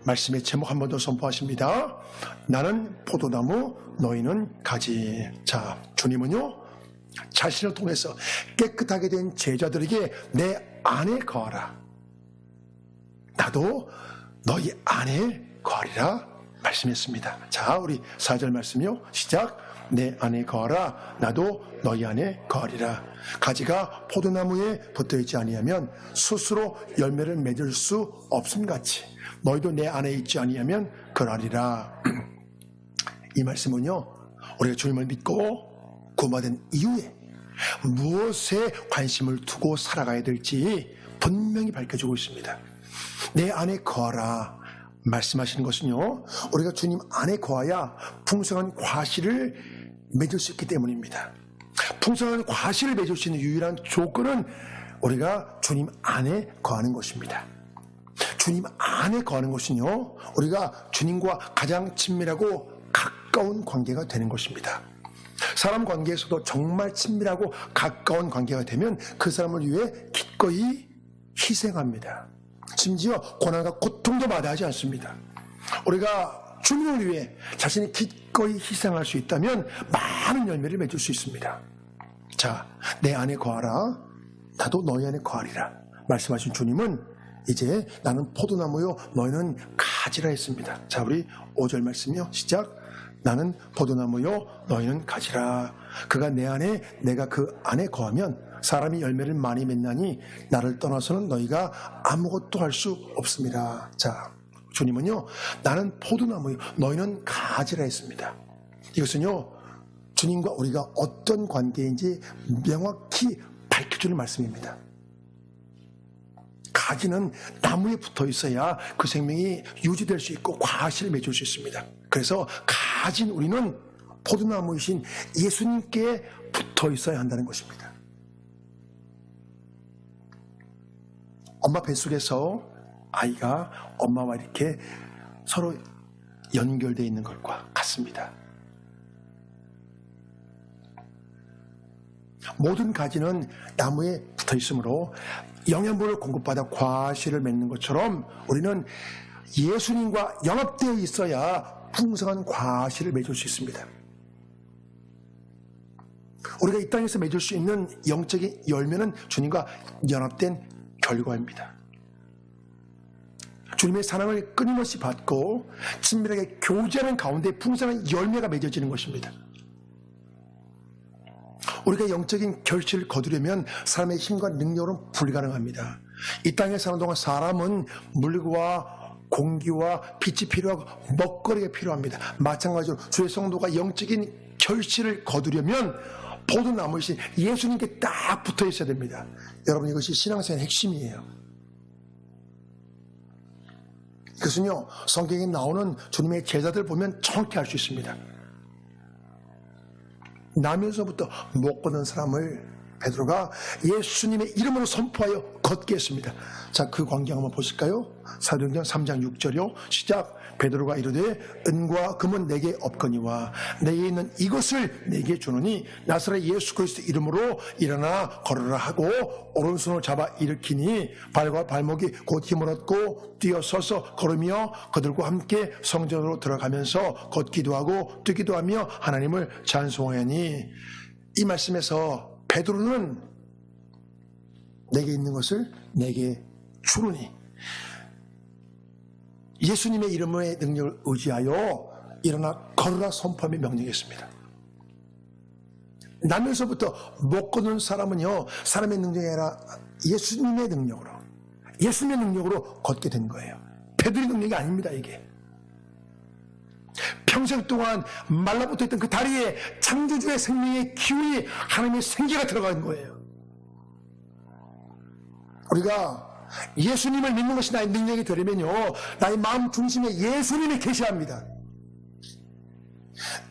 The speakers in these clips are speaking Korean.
말씀의 제목 한 번 더 선포하십니다. 나는 포도나무, 너희는 가지. 자, 주님은요, 자신을 통해서 깨끗하게 된 제자들에게 내 안에 거하라, 나도 너희 안에 거하리라 말씀했습니다. 자, 우리 4절 말씀이요, 시작. 내 안에 거하라, 나도 너희 안에 거하리라. 가지가 포도나무에 붙어있지 아니하면 스스로 열매를 맺을 수 없음같이 너희도 내 안에 있지 아니하면 그러하리라. 이 말씀은요, 우리가 주님을 믿고 구원받은 이후에 무엇에 관심을 두고 살아가야 될지 분명히 밝혀주고 있습니다. 내 안에 거하라 말씀하시는 것은요, 우리가 주님 안에 거하야 풍성한 과실을 맺을 수 있기 때문입니다. 풍성한 과실을 맺을 수 있는 유일한 조건은 우리가 주님 안에 거하는 것입니다. 주님 안에 거하는 것은요, 우리가 주님과 가장 친밀하고 가까운 관계가 되는 것입니다. 사람 관계에서도 정말 친밀하고 가까운 관계가 되면 그 사람을 위해 기꺼이 희생합니다. 심지어 고난과 고통도 마다하지 않습니다. 우리가 주님을 위해 자신이 기꺼이 희생할 수 있다면 많은 열매를 맺을 수 있습니다. 자, 내 안에 거하라, 나도 너희 안에 거하리라 말씀하신 주님은 이제 나는 포도나무요, 너희는 가지라 했습니다. 자, 우리 5절 말씀이요, 시작. 나는 포도나무요, 너희는 가지라. 그가 내 안에, 내가 그 안에 거하면 사람이 열매를 많이 맺나니 나를 떠나서는 너희가 아무것도 할 수 없습니다. 자, 주님은요, 나는 포도나무요, 너희는 가지라 했습니다. 이것은요, 주님과 우리가 어떤 관계인지 명확히 밝혀주는 말씀입니다. 가지는 나무에 붙어 있어야 그 생명이 유지될 수 있고 과실을 맺을 수 있습니다. 그래서 가진 우리는 포도나무이신 예수님께 붙어 있어야 한다는 것입니다. 엄마 뱃속에서 아이가 엄마와 이렇게 서로 연결되어 있는 것과 같습니다. 모든 가지는 나무에 붙어 있으므로 영양분을 공급받아 과실을 맺는 것처럼 우리는 예수님과 연합되어 있어야 풍성한 과실을 맺을 수 있습니다. 우리가 이 땅에서 맺을 수 있는 영적인 열매는 주님과 연합된 결과입니다. 주님의 사랑을 끊임없이 받고 친밀하게 교제하는 가운데 풍성한 열매가 맺어지는 것입니다. 우리가 영적인 결실을 거두려면 사람의 힘과 능력은 불가능합니다. 이 땅에 사는 동안 사람은 물과 공기와 빛이 필요하고 먹거리가 필요합니다. 마찬가지로 주의 성도가 영적인 결실을 거두려면 포도나무이신 예수님께 딱 붙어 있어야 됩니다. 여러분, 이것이 신앙생활의 핵심이에요. 이것은요, 성경에 나오는 주님의 제자들 보면 정확히 알 수 있습니다. 나면서부터 못 걷는 사람을 베드로가 예수님의 이름으로 선포하여 걷게 했습니다. 자, 그 광경 한번 보실까요? 사도행전 3장 6절이요, 시작. 베드로가 이르되 은과 금은 내게 없거니와 내게 있는 이것을 내게 주노니 나사렛 예수 그리스도 이름으로 일어나 걸으라 하고 오른손을 잡아 일으키니 발과 발목이 곧 힘을 얻고 뛰어서서 걸으며 그들과 함께 성전으로 들어가면서 걷기도 하고 뛰기도 하며 하나님을 찬송하니. 이 말씀에서 베드로는 내게 있는 것을 내게 주노니 예수님의 이름의 능력을 의지하여 일어나 걸으라 선포하며 명령했습니다. 나면서부터 못 걷는 사람은요, 사람의 능력이 아니라 예수님의 능력으로 걷게 된 거예요. 베드로의 능력이 아닙니다. 이게 평생 동안 말라붙어 있던 그 다리에 창조주의 생명의 기운이, 하나님의 생기가 들어간 거예요. 우리가 예수님을 믿는 것이 나의 능력이 되려면요, 나의 마음 중심에 예수님이 계셔야 합니다.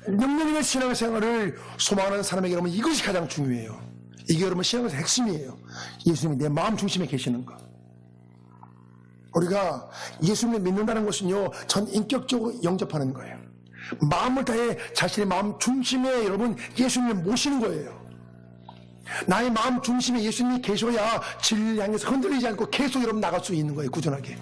능력 있는 신앙생활을 소망하는 사람에게 여러분, 이것이 가장 중요해요. 이게 여러분 신앙의 핵심이에요. 예수님이 내 마음 중심에 계시는 것. 우리가 예수님을 믿는다는 것은요, 전 인격적으로 영접하는 거예요. 마음을 다해 자신의 마음 중심에 여러분 예수님을 모시는 거예요. 나의 마음 중심에 예수님이 계셔야 진리를 향해서 흔들리지 않고 계속 여러분 나갈 수 있는 거예요. 꾸준하게.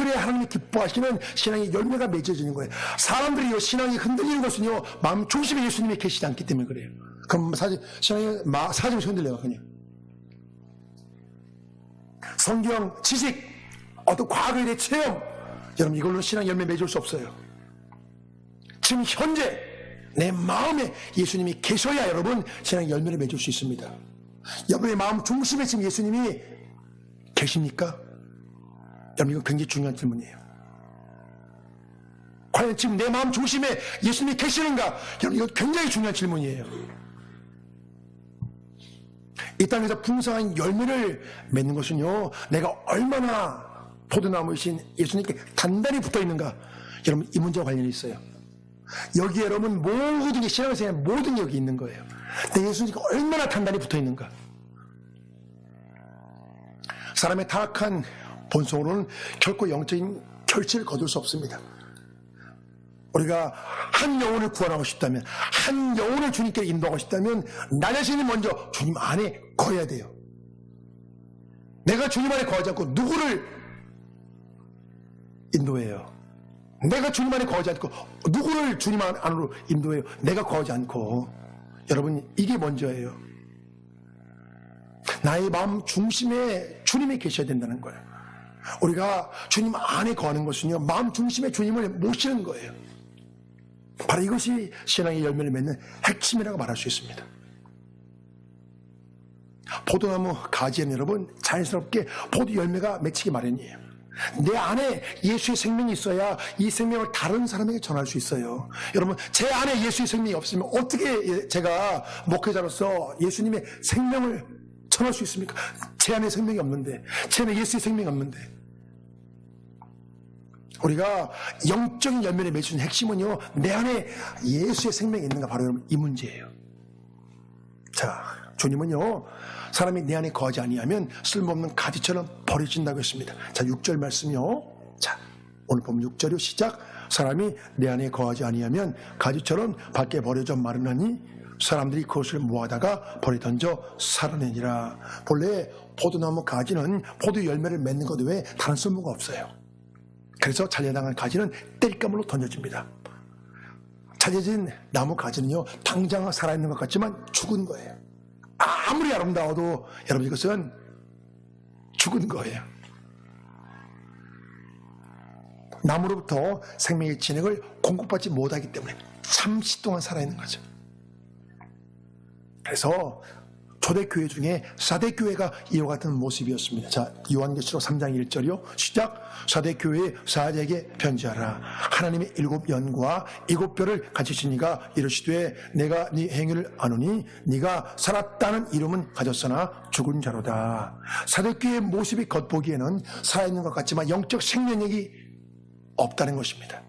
그래야 하나님이 기뻐하시는 신앙의 열매가 맺어지는 거예요. 사람들이 신앙이 흔들리는 것은요, 마음 중심에 예수님이 계시지 않기 때문에 그래요. 그럼 사실 신앙의 사정이 흔들려요. 그냥 성경 지식, 어떤 과거에 대해 체험, 여러분 이걸로 신앙 열매 맺을 수 없어요. 지금 현재 내 마음에 예수님이 계셔야 여러분 신앙 열매를 맺을 수 있습니다. 여러분의 마음 중심에 지금 예수님이 계십니까? 여러분 이거 굉장히 중요한 질문이에요. 과연 지금 내 마음 중심에 예수님이 계시는가? 여러분 이거 굉장히 중요한 질문이에요. 이 땅에서 풍성한 열매를 맺는 것은요, 내가 얼마나 포도나무이신 예수님께 단단히 붙어있는가, 여러분 이 문제와 관련이 있어요. 여기에 여러분 모든 게 신앙생활 모든 게 여기 있는 거예요. 내 예수님께 얼마나 단단히 붙어있는가. 사람의 타락한 본성으로는 결코 영적인 결실을 거둘 수 없습니다. 우리가 한 영혼을 구원하고 싶다면, 한 영혼을 주님께 인도하고 싶다면 나 자신이 먼저 주님 안에 거해야 돼요. 내가 주님 안에 거하지 않고 누구를 인도해요? 내가 주님 안에 거하지 않고 누구를 주님 안으로 인도해요? 내가 거하지 않고. 여러분 이게 먼저예요. 나의 마음 중심에 주님이 계셔야 된다는 거예요. 우리가 주님 안에 거하는 것은요, 마음 중심에 주님을 모시는 거예요. 바로 이것이 신앙의 열매를 맺는 핵심이라고 말할 수 있습니다. 포도나무 가지에는 여러분 자연스럽게 포도 열매가 맺히기 마련이에요. 내 안에 예수의 생명이 있어야 이 생명을 다른 사람에게 전할 수 있어요. 여러분 제 안에 예수의 생명이 없으면 어떻게 제가 목회자로서 예수님의 생명을 전할 수 있습니까? 제 안에 생명이 없는데, 제 안에 예수의 생명이 없는데. 우리가 영적인 열매를 맺는 핵심은요, 내 안에 예수의 생명이 있는가, 바로 여러분 이 문제예요. 자, 주님은요, 사람이 내 안에 거하지 아니하면 쓸모없는 가지처럼 버려진다고 했습니다. 자, 6절 말씀이요. 자, 오늘 보면 6절이요. 시작. 사람이 내 안에 거하지 아니하면 가지처럼 밖에 버려져 마르나니 사람들이 그것을 모아다가 버리 던져 살아내니라. 본래 포도나무 가지는 포도 열매를 맺는 것 외에 다른 쓸모가 없어요. 그래서 잘려나간 가지는 땔감으로 던져집니다. 잘려진 나무 가지는요, 당장 살아있는 것 같지만 죽은 거예요. 아무리 아름다워도 여러분 이것은 죽은 거예요. 나무로부터 생명의 진액을 공급받지 못하기 때문에 잠시 동안 살아있는 거죠. 그래서 초대교회 중에 사대교회가 이와 같은 모습이었습니다. 자, 요한계시록 3장 1절이요. 시작. 사대교회의 사제에게 편지하라. 하나님의 7연과 7뼈를 가지신 이가 이르시되 내가 네 행위를 아노니 네가 살았다는 이름은 가졌으나 죽은 자로다. 사대교회의 모습이 겉보기에는 살아있는 것 같지만 영적 생명력이 없다는 것입니다.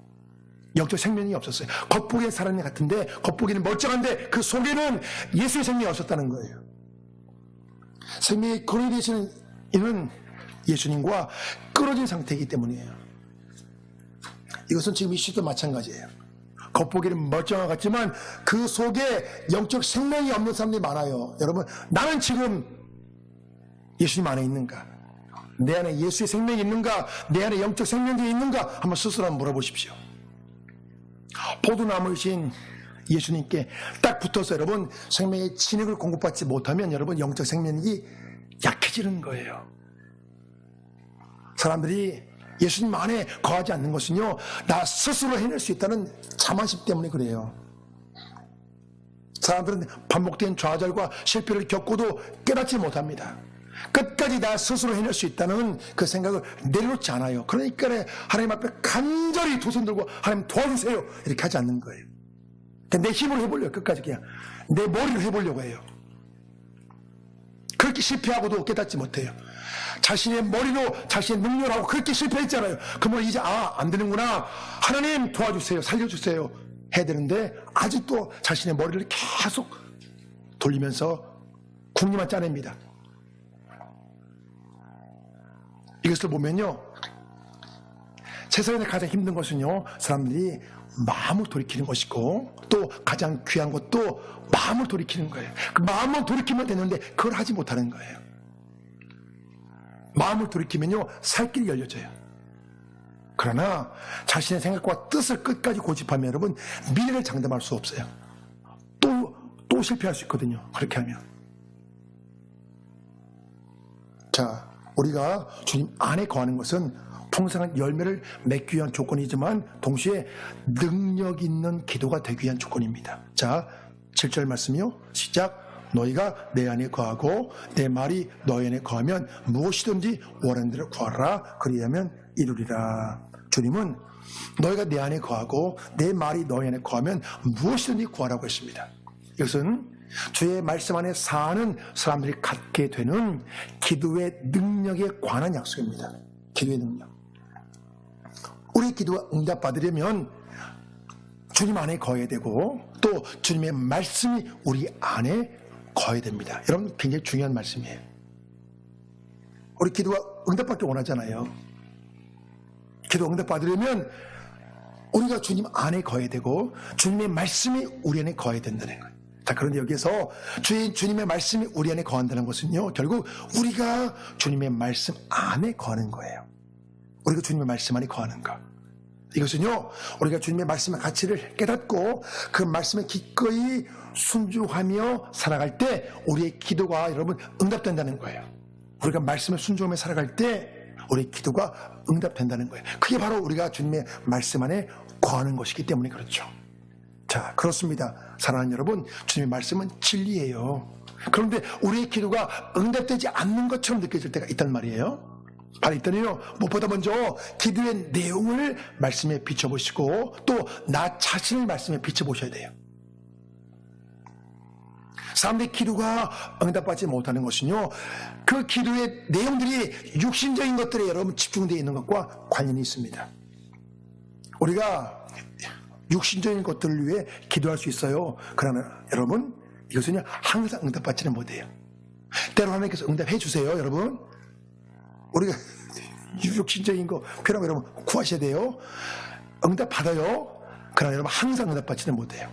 영적 생명이 없었어요. 겉보기엔 살아있는 것 같은데, 겉보기에는 멀쩡한데 그 속에는 예수의 생명이 없었다는 거예요. 생명이 근원이 되시는 이는 예수님과 끊어진 상태이기 때문이에요. 이것은 지금 이 시도 마찬가지예요. 겉보기에는 멀쩡한 것 같지만 그 속에 영적 생명이 없는 사람들이 많아요. 여러분, 나는 지금 예수님 안에 있는가? 내 안에 예수의 생명이 있는가? 내 안에 영적 생명이 있는가? 한번 스스로 한번 물어보십시오. 포도나무이신 예수님께 딱 붙어서 여러분 생명의 진액을 공급받지 못하면 여러분 영적 생명이 약해지는 거예요. 사람들이 예수님 안에 거하지 않는 것은요, 나 스스로 해낼 수 있다는 자만심 때문에 그래요. 사람들은 반복된 좌절과 실패를 겪고도 깨닫지 못합니다. 끝까지 나 스스로 해낼 수 있다는 그 생각을 내려놓지 않아요. 그러니까 하나님 앞에 간절히 두 손 들고 하나님 도와주세요 이렇게 하지 않는 거예요. 내 힘으로 해보려고, 끝까지 그냥 내 머리로 해보려고 해요. 그렇게 실패하고도 깨닫지 못해요. 자신의 머리로 자신의 능력하고 그렇게 실패했잖아요. 그러면 이제 안 되는구나, 하나님 도와주세요, 살려주세요 해야 되는데 아직도 자신의 머리를 계속 돌리면서 궁리만 짜냅니다. 이것을 보면요, 세상에서 가장 힘든 것은요, 사람들이 마음을 돌이키는 것이고 또 가장 귀한 것도 마음을 돌이키는 거예요. 그 마음을 돌이키면 되는데 그걸 하지 못하는 거예요. 마음을 돌이키면요, 살 길이 열려져요. 그러나 자신의 생각과 뜻을 끝까지 고집하면 여러분 미래를 장담할 수 없어요. 또 실패할 수 있거든요. 그렇게 하면. 자, 우리가 주님 안에 거하는 것은 풍성한 열매를 맺기 위한 조건이지만 동시에 능력 있는 기도가 되기 위한 조건입니다. 자, 7절 말씀이요. 시작. 너희가 내 안에 거하고 내 말이 너희 안에 거하면 무엇이든지 원하는 대로 구하라. 그리하면 이루리라. 주님은 너희가 내 안에 거하고 내 말이 너희 안에 거하면 무엇이든지 구하라고 했습니다. 이것은 주의 말씀 안에 사는 사람들이 갖게 되는 기도의 능력에 관한 약속입니다. 기도의 능력. 우리 기도가 응답받으려면 주님 안에 거해야 되고 또 주님의 말씀이 우리 안에 거해야 됩니다. 여러분 굉장히 중요한 말씀이에요. 우리 기도가 응답받기 원하잖아요. 기도 응답받으려면 우리가 주님 안에 거해야 되고 주님의 말씀이 우리 안에 거해야 된다는 거예요. 자, 그런데 여기서 주님의 말씀이 우리 안에 거한다는 것은요, 결국 우리가 주님의 말씀 안에 거하는 거예요. 우리가 주님의 말씀 안에 거하는 것. 이것은요, 우리가 주님의 말씀의 가치를 깨닫고 그 말씀에 기꺼이 순종하며 살아갈 때 우리의 기도가 여러분 응답된다는 거예요. 우리가 말씀을 순종하며 살아갈 때 우리의 기도가 응답된다는 거예요. 그게 바로 우리가 주님의 말씀 안에 거하는 것이기 때문에 그렇죠. 자, 그렇습니다. 사랑하는 여러분, 주님의 말씀은 진리예요. 그런데 우리의 기도가 응답되지 않는 것처럼 느껴질 때가 있단 말이에요. 바로 이때는요, 무엇보다 먼저 기도의 내용을 말씀에 비춰보시고 또 나 자신을 말씀에 비춰보셔야 돼요. 사람들의 기도가 응답받지 못하는 것은요, 그 기도의 내용들이 육신적인 것들에 여러분 집중되어 있는 것과 관련이 있습니다. 우리가 육신적인 것들을 위해 기도할 수 있어요. 그러나 여러분, 이것은요 항상 응답받지는 못해요. 때로 하나님께서 응답해 주세요. 여러분, 우리가 육신적인 거 필요하면 여러분 구하셔야 돼요. 응답 받아요. 그러나 여러분 항상 응답받지는 못해요.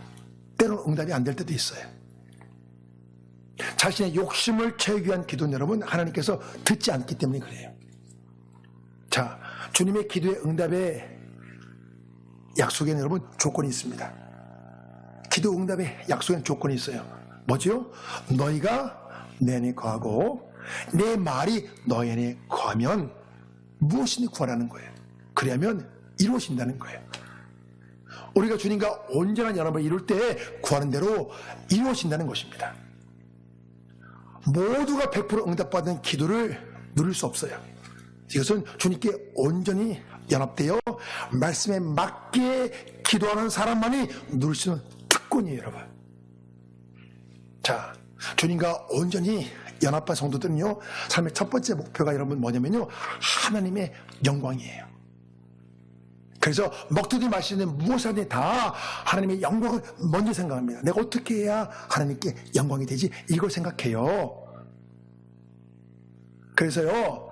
때로는 응답이 안 될 때도 있어요. 자신의 욕심을 채우기 위한 기도는 여러분 하나님께서 듣지 않기 때문에 그래요. 자, 주님의 기도의 응답의 약속에는 여러분 조건이 있습니다. 기도 응답의 약속에는 조건이 있어요. 뭐죠? 너희가 내 안에 거하고 내 말이 너희 안에 거하면 무엇이니 구하라는 거예요. 그러면 이루어진다는 거예요. 우리가 주님과 온전한 연합을 이룰 때 구하는 대로 이루어진다는 것입니다. 모두가 100% 응답받는 기도를 누릴 수 없어요. 이것은 주님께 온전히 연합되어 말씀에 맞게 기도하는 사람만이 누릴 수 있는 특권이에요, 여러분. 자, 주님과 온전히 연합한 성도들은요, 삶의 첫 번째 목표가 여러분 뭐냐면요, 하나님의 영광이에요. 그래서 먹듯이 마시는 무엇을 하든 다 하나님의 영광을 먼저 생각합니다. 내가 어떻게 해야 하나님께 영광이 되지? 이걸 생각해요. 그래서요,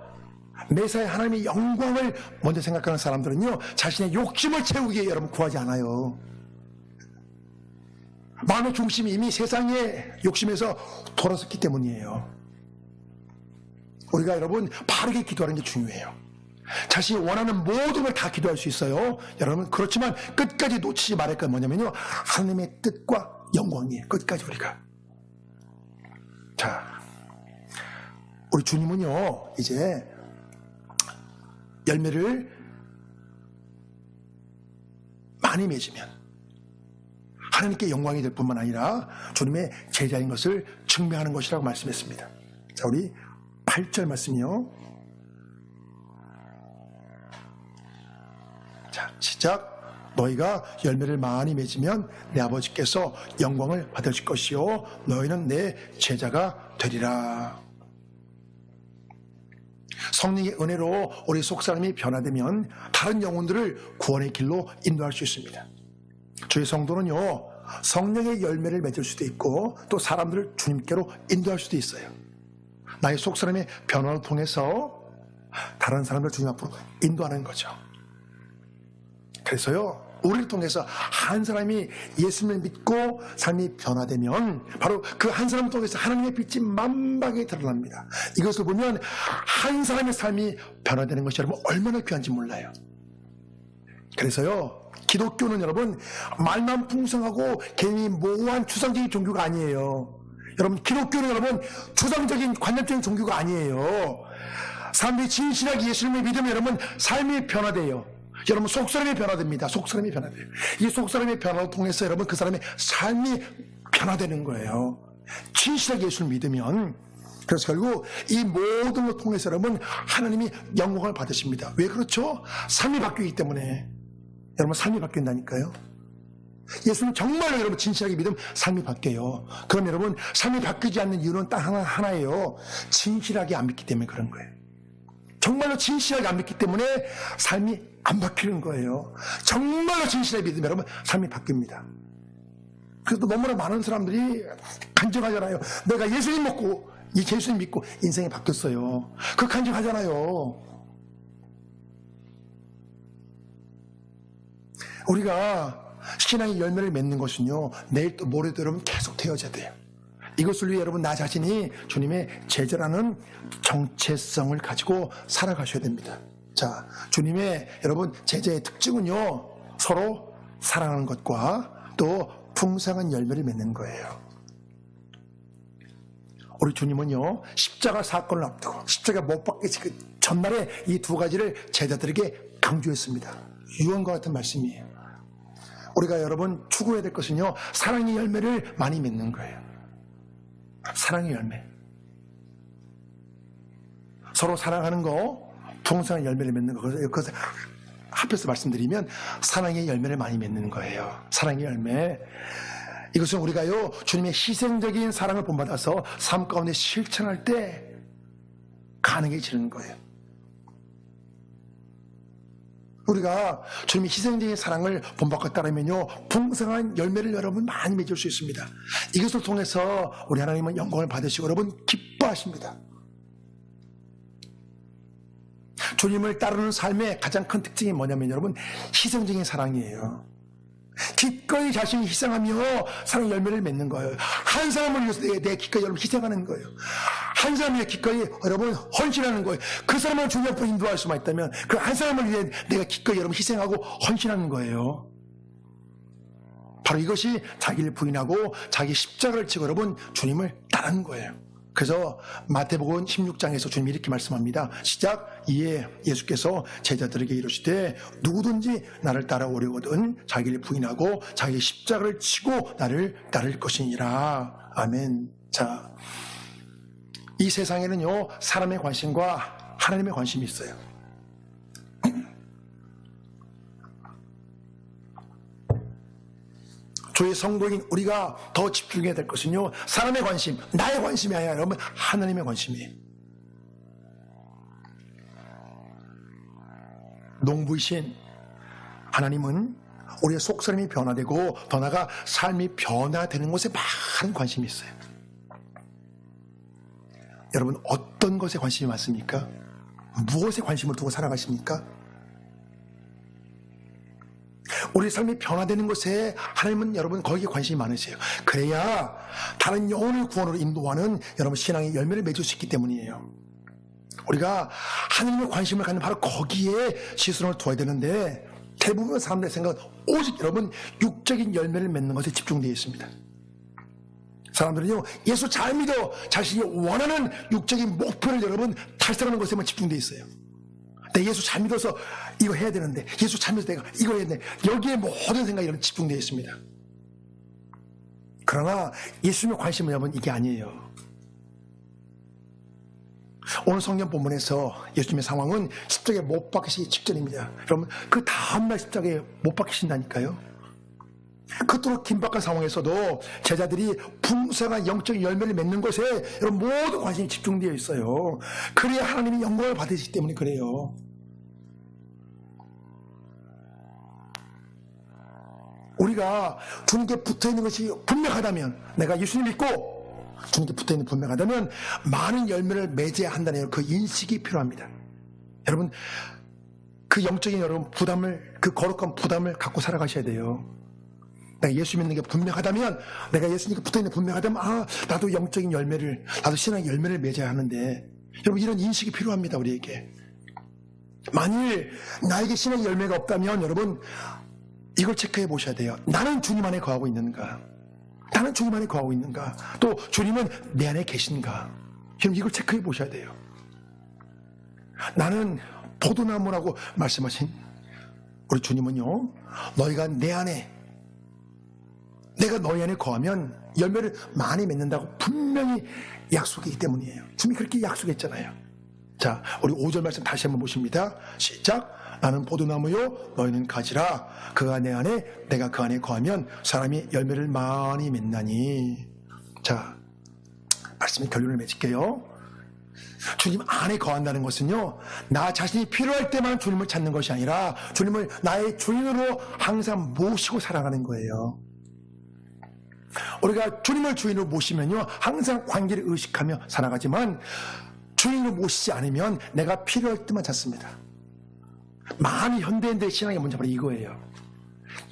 매사에 하나님의 영광을 먼저 생각하는 사람들은요, 자신의 욕심을 채우기에 여러분 구하지 않아요. 마음의 중심이 이미 세상의 욕심에서 돌아섰기 때문이에요. 우리가 여러분 바르게 기도하는 게 중요해요. 자신이 원하는 모든 걸 다 기도할 수 있어요. 여러분, 그렇지만 끝까지 놓치지 말할 건 뭐냐면요, 하나님의 뜻과 영광이에요. 끝까지 우리가. 자, 우리 주님은요, 이제 열매를 많이 맺으면 하나님께 영광이 될 뿐만 아니라 주님의 제자인 것을 증명하는 것이라고 말씀했습니다. 자, 우리 8절 말씀이요. 자, 시작. 너희가 열매를 많이 맺으면 내 아버지께서 영광을 받으실 것이요 너희는 내 제자가 되리라. 성령의 은혜로 우리 속사람이 변화되면 다른 영혼들을 구원의 길로 인도할 수 있습니다. 저희 성도는요, 성령의 열매를 맺을 수도 있고 또 사람들을 주님께로 인도할 수도 있어요. 나의 속사람의 변화를 통해서 다른 사람들 주님 앞으로 인도하는 거죠. 그래서요, 우리를 통해서 한 사람이 예수님을 믿고 삶이 변화되면 바로 그 한 사람을 통해서 하나님의 빛이 만방에 드러납니다. 이것을 보면 한 사람의 삶이 변화되는 것이 여러분 얼마나 귀한지 몰라요. 그래서요, 기독교는 여러분 말만 풍성하고 괜히 모호한 추상적인 종교가 아니에요. 여러분, 기독교는 여러분 추상적인 관념적인 종교가 아니에요. 사람들이 진실하게 예수님을 믿으면 여러분 삶이 변화돼요. 여러분, 속사람이 변화됩니다. 속사람이 변화돼요. 이 속사람의 변화를 통해서 여러분 그 사람의 삶이 변화되는 거예요. 진실하게 예수를 믿으면. 그래서 결국 이 모든 걸 통해서 여러분 하나님이 영광을 받으십니다. 왜 그렇죠? 삶이 바뀌기 때문에. 여러분, 삶이 바뀐다니까요. 예수는 정말로 여러분 진실하게 믿으면 삶이 바뀌어요. 그럼 여러분 삶이 바뀌지 않는 이유는 딱 하나예요. 진실하게 안 믿기 때문에 그런 거예요. 정말로 진실하게 안 믿기 때문에 삶이 안 바뀌는 거예요. 정말로 진실하게 믿으면 여러분 삶이 바뀝니다. 그래도 너무나 많은 사람들이 간증하잖아요. 내가 예수님 믿고 예수님 믿고 인생이 바뀌었어요. 그 간증하잖아요. 우리가 신앙의 열매를 맺는 것은요, 내일 또 모레도 여러분 계속 되어져야 돼요. 이것을 위해 여러분 나 자신이 주님의 제자라는 정체성을 가지고 살아가셔야 됩니다. 자, 주님의 여러분 제자의 특징은요, 서로 사랑하는 것과 또 풍성한 열매를 맺는 거예요. 우리 주님은요, 십자가 사건을 앞두고 십자가 못 박히시 그 전날에 이 두 가지를 제자들에게 강조했습니다. 유언과 같은 말씀이에요. 우리가 여러분 추구해야 될 것은요, 사랑의 열매를 많이 맺는 거예요. 사랑의 열매. 서로 사랑하는 거, 풍성한 열매를 맺는 거. 그것을 합해서 말씀드리면 사랑의 열매를 많이 맺는 거예요. 사랑의 열매. 이것은 우리가요, 주님의 희생적인 사랑을 본받아서 삶 가운데 실천할 때 가능해지는 거예요. 우리가 주님의 희생적인 사랑을 본받고 따르면요, 풍성한 열매를 여러분 많이 맺을 수 있습니다. 이것을 통해서 우리 하나님은 영광을 받으시고 여러분 기뻐하십니다. 주님을 따르는 삶의 가장 큰 특징이 뭐냐면 여러분 희생적인 사랑이에요. 기꺼이 자신이 희생하며 사랑 열매를 맺는 거예요. 한 사람을 위해서 내 기꺼이 여러분 희생하는 거예요. 한 사람을 위해 기꺼이 여러분 헌신하는 거예요. 그 사람을 주님 앞으로 인도할 수만 있다면 그 한 사람을 위해 내가 기꺼이 여러분 희생하고 헌신하는 거예요. 바로 이것이 자기를 부인하고 자기 십자가를 지고 여러분 주님을 따르는 거예요. 그래서 마태복음 16장에서 주님이 이렇게 말씀합니다. 시작. 이에 예수께서 제자들에게 이르시되 누구든지 나를 따라오려거든 자기를 부인하고 자기 십자가를 지고 나를 따를 것이니라. 아멘. 자, 이 세상에는요, 사람의 관심과 하나님의 관심이 있어요. 주의 성도인 우리가 더 집중해야 될 것은요, 사람의 관심, 나의 관심이 아니라 여러분 하나님의 관심이에요. 농부이신 하나님은 우리의 속사람이 변화되고 더 나아가 삶이 변화되는 것에 많은 관심이 있어요. 여러분 어떤 것에 관심이 많습니까? 무엇에 관심을 두고 살아가십니까? 우리 삶이 변화되는 것에 하나님은 여러분 거기에 관심이 많으세요. 그래야 다른 영혼을 구원으로 인도하는 여러분 신앙의 열매를 맺을 수 있기 때문이에요. 우리가 하나님의 관심을 갖는 바로 거기에 시선을 두어야 되는데 대부분의 사람들의 생각은 오직 여러분 육적인 열매를 맺는 것에 집중되어 있습니다. 사람들은요, 예수 잘 믿어 자신이 원하는 육적인 목표를 여러분 달성하는 것에만 집중되어 있어요. 내 예수 잘 믿어서 이거 해야 되는데, 예수 잘 믿어서 내가 이거 해야 되는데, 여기에 모든 생각이 여러분 집중되어 있습니다. 그러나 예수님의 관심은 여러분 이게 아니에요. 오늘 성경 본문에서 예수님의 상황은 십자가에 못 박히시기 직전입니다. 여러분 그 다음날 십자가에 못 박히신다니까요. 그토록 긴박한 상황에서도 제자들이 풍성한 영적인 열매를 맺는 것에 여러분 모든 관심이 집중되어 있어요. 그래야 하나님이 영광을 받으시기 때문에 그래요. 우리가 주님께 붙어있는 것이 분명하다면, 내가 예수님 믿고 주님께 붙어있는 분명하다면 많은 열매를 맺어야 한다는 그 인식이 필요합니다. 여러분 그 영적인 여러분 부담을, 그 거룩한 부담을 갖고 살아가셔야 돼요. 내가 예수 믿는 게 분명하다면, 내가 예수님께 붙어있는 게 분명하다면, 나도 영적인 열매를, 나도 신앙의 열매를 맺어야 하는데, 여러분 이런 인식이 필요합니다. 우리에게 만일 나에게 신앙의 열매가 없다면 여러분 이걸 체크해 보셔야 돼요. 나는 주님 안에 거하고 있는가? 나는 주님 안에 거하고 있는가? 또 주님은 내 안에 계신가? 여러분 이걸 체크해 보셔야 돼요. 나는 포도나무라고 말씀하신 우리 주님은요, 너희가 내 안에, 내가 너희 안에 거하면 열매를 많이 맺는다고 분명히 약속이기 때문이에요. 주님이 그렇게 약속했잖아요. 자, 우리 5절 말씀 다시 한번 보십니다. 시작. 나는 포도나무요 너희는 가지라. 그가 내 안에 내가 그 안에 거하면 사람이 열매를 많이 맺나니. 자, 말씀의 결론을 맺을게요. 주님 안에 거한다는 것은요, 나 자신이 필요할 때만 주님을 찾는 것이 아니라 주님을 나의 주인으로 항상 모시고 살아가는 거예요. 우리가 주님을 주인으로 모시면요, 항상 관계를 의식하며 살아가지만 주인으로 모시지 않으면 내가 필요할 때만 찾습니다. 많은 현대인들의 신앙의 문제가 바로 이거예요.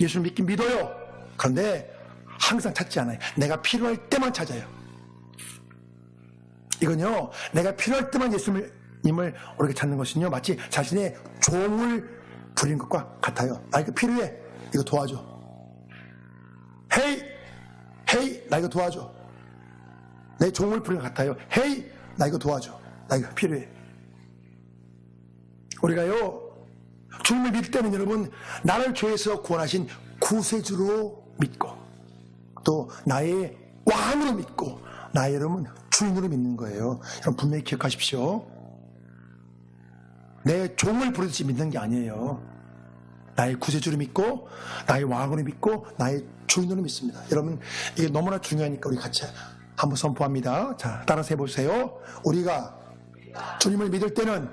예수를 믿긴 믿어요. 그런데 항상 찾지 않아요. 내가 필요할 때만 찾아요. 이건요, 내가 필요할 때만 예수님을 우리가 찾는 것은요, 마치 자신의 종을 부리는 것과 같아요. 나 이거 필요해. 이거 도와줘. 헤이, 나 이거 도와줘. 내 종을 부리는 것 같아요. 헤이, 나 이거 도와줘. 나 이거 필요해. 우리가요, 주님을 믿을 때는 여러분, 나를 죄에서 구원하신 구세주로 믿고, 또 나의 왕으로 믿고, 나의 여러분 주인으로 믿는 거예요. 여러분 분명히 기억하십시오. 내 종을 부르듯이 믿는 게 아니에요. 나의 구세주로 믿고, 나의 왕으로 믿고, 나의 주인으로 믿습니다. 여러분 이게 너무나 중요하니까 우리 같이 한번 선포합니다. 자, 따라서 해보세요. 우리가 주님을 믿을 때는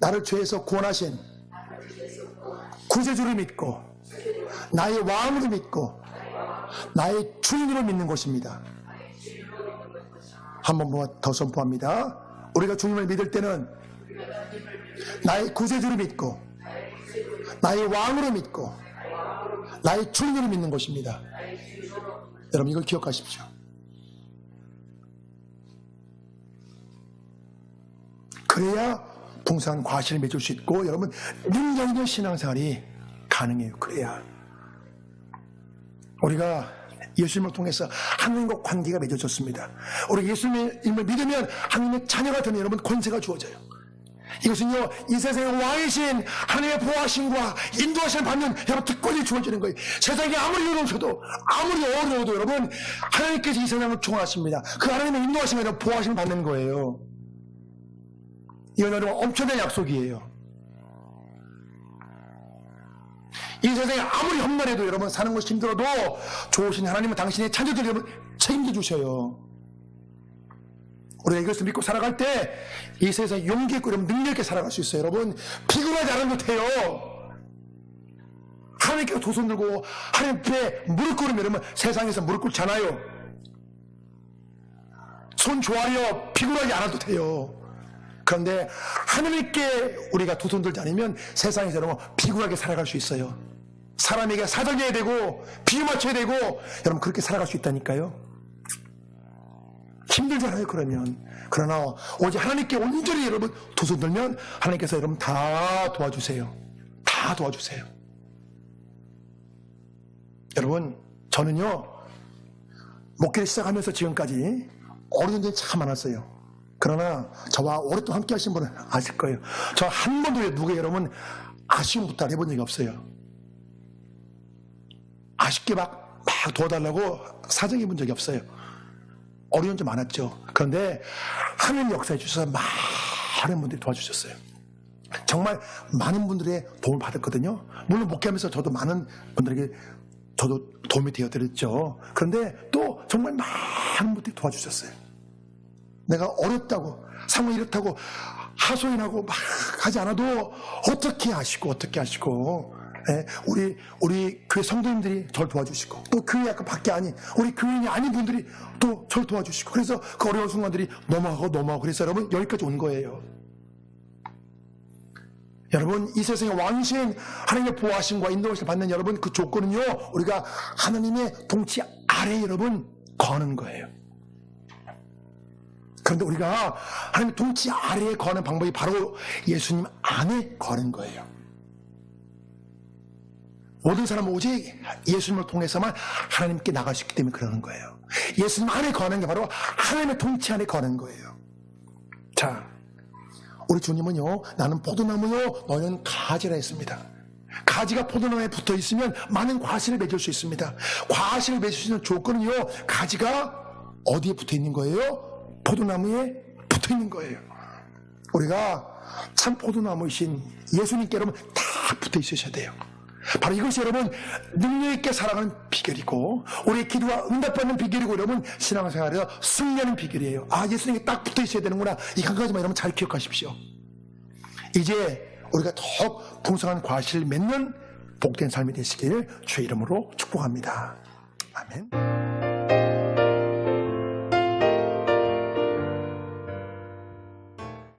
나를 죄에서 구원하신 구세주를 믿고, 나의 왕으로 믿고, 나의 주인으로 믿는 것입니다. 한 번 더 선포합니다. 우리가 주님을 믿을 때는 나의 구세주를 믿고, 나의 왕으로 믿고, 나의 주인으로 믿는 것입니다. 여러분 이걸 기억하십시오. 그래야 풍성한 과실을 맺을 수 있고, 여러분 능력 있는 신앙생활이 가능해요. 그래야 우리가 예수님을 통해서 하나님과 관계가 맺어졌습니다. 우리 예수님을 믿으면 하나님의 자녀가 되면 여러분 권세가 주어져요. 이것은요, 이 세상의 왕이신 하나님의 보호하심과 인도하심을 받는 여러분 특권이 주어지는 거예요. 세상이 아무리 어려우셔도, 아무리 어려워도 여러분 하나님께서 이 세상을 총괄하십니다. 그 하나님의 인도하심과 보호하심을 받는 거예요. 이건 여러분 엄청난 약속이에요. 이 세상에 아무리 험난해도 여러분 사는 것이 힘들어도 좋으신 하나님은 당신의 자녀들 여러분 책임져 주셔요. 우리가 이것을 믿고 살아갈 때 이 세상에 용기 있고 여러분 능력 있게 살아갈 수 있어요. 여러분 피곤하지 않아도 돼요. 하나님께서 두 손 들고 하나님 앞에 무릎 꿇으면 여러분 세상에서 무릎 꿇잖아요. 손 조아려 피곤하지 않아도 돼요. 그런데 하나님께 우리가 두 손 들지 않으면 세상에서 여러분 피곤하게 살아갈 수 있어요. 사람에게 사정해야 되고 비유 맞춰야 되고 여러분 그렇게 살아갈 수 있다니까요. 힘들잖아요. 그러나 오직 하나님께 온전히 여러분 두 손 들면 하나님께서 여러분 다 도와주세요. 다 도와주세요. 여러분 저는요 목회를 시작하면서 지금까지 어려운 일이 참 많았어요. 그러나 저와 오랫동안 함께 하신 분은 아실 거예요. 저 한 번도 누구에게 여러분 아쉬운 부탁을 해본 적이 없어요. 아쉽게 막 도와달라고 사정해 본 적이 없어요. 어려운 점 많았죠. 그런데 하나님 역사해 주셔서 많은 분들이 도와주셨어요. 정말 많은 분들의 도움을 받았거든요. 물론 목회하면서 저도 많은 분들에게 저도 도움이 되어드렸죠. 그런데 또 정말 많은 분들이 도와주셨어요. 내가 어렵다고 상황이 이렇다고 하소연하고 막 하지 않아도 어떻게 하시고 우리 교회 성도님들이 저를 도와주시고 또 교회 약간 밖에 아닌 우리 교인이 아닌 분들이 또 저를 도와주시고 그래서 그 어려운 순간들이 넘어가고 그래서 여러분 여기까지 온 거예요. 여러분 이 세상의 왕이신 하나님의 보호하심과 인도하심을 받는 여러분 그 조건은요 우리가 하나님의 통치 아래 여러분 거하는 거예요. 그런데 우리가 하나님 통치 아래에 거하는 방법이 바로 예수님 안에 거하는 거예요. 모든 사람은 오직 예수님을 통해서만 하나님께 나갈 수 있기 때문에 그러는 거예요. 예수님 안에 거하는 게 바로 하나님의 통치 안에 거하는 거예요. 자, 우리 주님은요, 나는 포도나무요, 너는 가지라 했습니다. 가지가 포도나무에 붙어 있으면 많은 과실을 맺을 수 있습니다. 과실을 맺을 수 있는 조건은요, 가지가 어디에 붙어 있는 거예요? 포도나무에 붙어 있는 거예요. 우리가 참 포도나무이신 예수님께 여러분 다 붙어 있으셔야 돼요. 바로 이것이 여러분 능력 있게 살아가는 비결이고, 우리의 기도와 응답받는 비결이고, 여러분 신앙생활에서 승리하는 비결이에요. 아, 예수님께 딱 붙어 있어야 되는구나. 이 한 가지만 여러분 잘 기억하십시오. 이제 우리가 더욱 풍성한 과실을 맺는 복된 삶이 되시길 주의 이름으로 축복합니다. 아멘.